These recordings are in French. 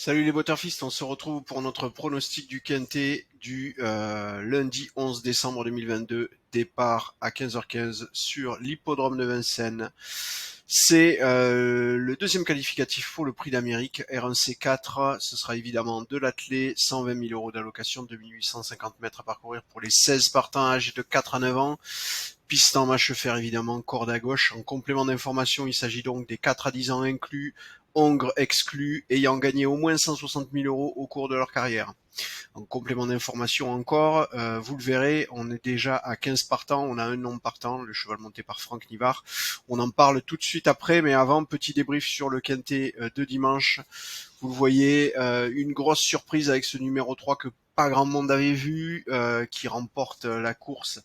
Salut les Butterfistes, on se retrouve pour notre pronostic du Quintet du lundi 11 décembre 2022, départ à 15h15 sur l'hippodrome de Vincennes. C'est le deuxième qualificatif pour le prix d'Amérique, R1C4, ce sera évidemment de l'attelé, 120 000 euros d'allocation, 2850 mètres à parcourir pour les 16 partants âgés de 4 à 9 ans. Piste en mâche fer évidemment, corde à gauche. En complément d'information, il s'agit donc des 4 à 10 ans inclus, hongres exclus, ayant gagné au moins 160 000 euros au cours de leur carrière. En complément d'information encore, vous le verrez, on est déjà à 15 partants, on a un non partant, le cheval monté par Franck Nivard. On en parle tout de suite après, mais avant, petit débrief sur le quintet de dimanche. Vous le voyez, une grosse surprise avec ce numéro 3 que pas grand monde avait vu, qui remporte la course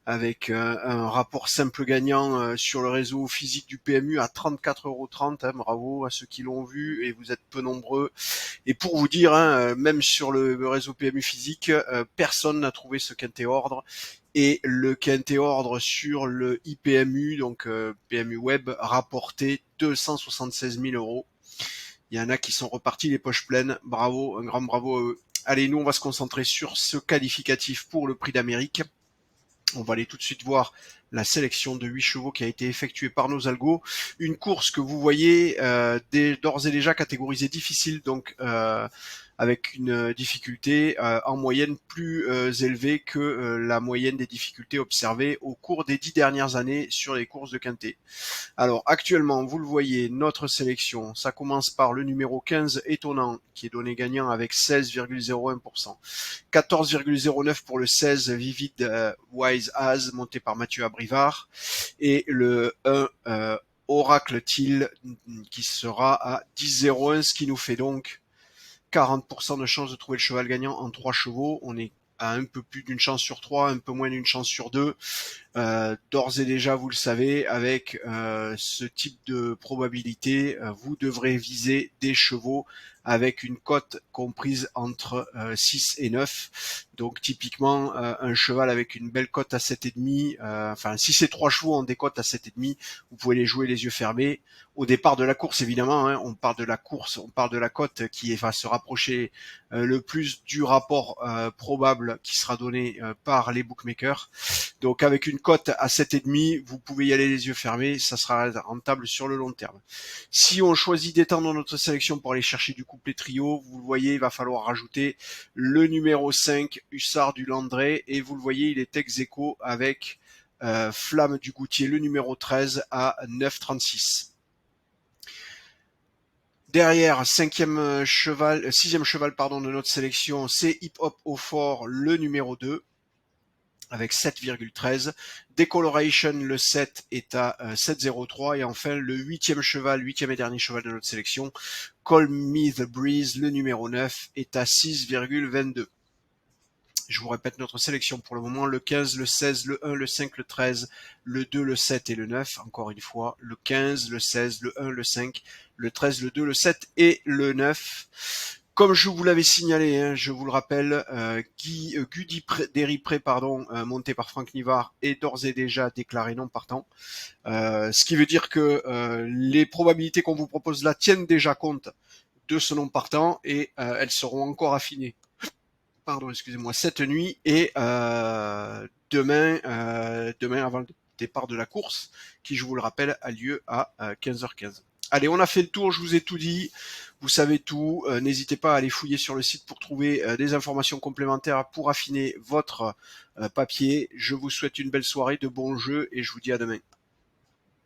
avec un rapport simple gagnant sur le réseau physique du PMU à 34,30 €. Hein, bravo à ceux qui l'ont vu, et vous êtes peu nombreux. Et pour vous dire, hein, même sur le réseau PMU physique, personne n'a trouvé ce quintet ordre. Et le quintet ordre sur le IPMU, donc PMU Web, rapportait 276 000 euros. Il y en a qui sont repartis les poches pleines. Bravo, un grand bravo à eux. Allez, nous on va se concentrer sur ce qualificatif pour le prix d'Amérique. On va aller tout de suite voir la sélection de 8 chevaux qui a été effectuée par nos algos. Une course que vous voyez d'ores et déjà catégorisée difficile, donc avec une difficulté en moyenne plus élevée que la moyenne des difficultés observées au cours des 10 dernières années sur les courses de quintet. Alors actuellement, vous le voyez, notre sélection, ça commence par le numéro 15 étonnant, qui est donné gagnant avec 16,01%. 14,09 pour le 16 Vivid Wise As, monté par Mathieu Abrivard. Et le 1 Oracle Till, qui sera à 10,01, ce qui nous fait donc 40% de chance de trouver le cheval gagnant en 3 chevaux. On est à un peu plus d'une chance sur 3, un peu moins d'une chance sur 2. D'ores et déjà, vous le savez, avec ce type de probabilité, vous devrez viser des chevaux avec une cote comprise entre 6 et 9. Donc typiquement, un cheval avec une belle cote à 7,5, enfin si ces 3 chevaux ont des cotes à 7,5, vous pouvez les jouer les yeux fermés. Au départ de la course, évidemment, hein, on parle de la course, on parle de la cote qui va se rapprocher le plus du rapport probable qui sera donné par les bookmakers. Donc avec une cote à 7,5, vous pouvez y aller les yeux fermés, ça sera rentable sur le long terme. Si on choisit d'étendre notre sélection pour aller chercher du couplet trio, vous le voyez, il va falloir rajouter le numéro 5, Hussard du Landré, et vous le voyez, il est ex aequo avec Flamme du Goutier, le numéro 13 à 9,36. Derrière, sixième cheval de notre sélection, c'est Hip Hop au Fort, le numéro 2. Avec 7,13. Decoloration, le 7 est à 7,03. Et enfin, le huitième et dernier cheval de notre sélection, Call Me The Breeze, le numéro 9, est à 6,22. Je vous répète notre sélection pour le moment, le 15, le 16, le 1, le 5, le 13, le 2, le 7 et le 9. Encore une fois, le 15, le 16, le 1, le 5, le 13, le 2, le 7 et le 9. Comme je vous l'avais signalé, hein, je vous le rappelle, Gudi Deripré, monté par Franck Nivard, est d'ores et déjà déclaré non partant. Ce qui veut dire que les probabilités qu'on vous propose là tiennent déjà compte de ce non partant, et elles seront encore affinées. Cette nuit et demain avant le départ de la course, qui, je vous le rappelle, a lieu à 15h15. Allez, on a fait le tour, je vous ai tout dit, vous savez tout, n'hésitez pas à aller fouiller sur le site pour trouver des informations complémentaires pour affiner votre papier. Je vous souhaite une belle soirée, de bons jeux, et je vous dis à demain.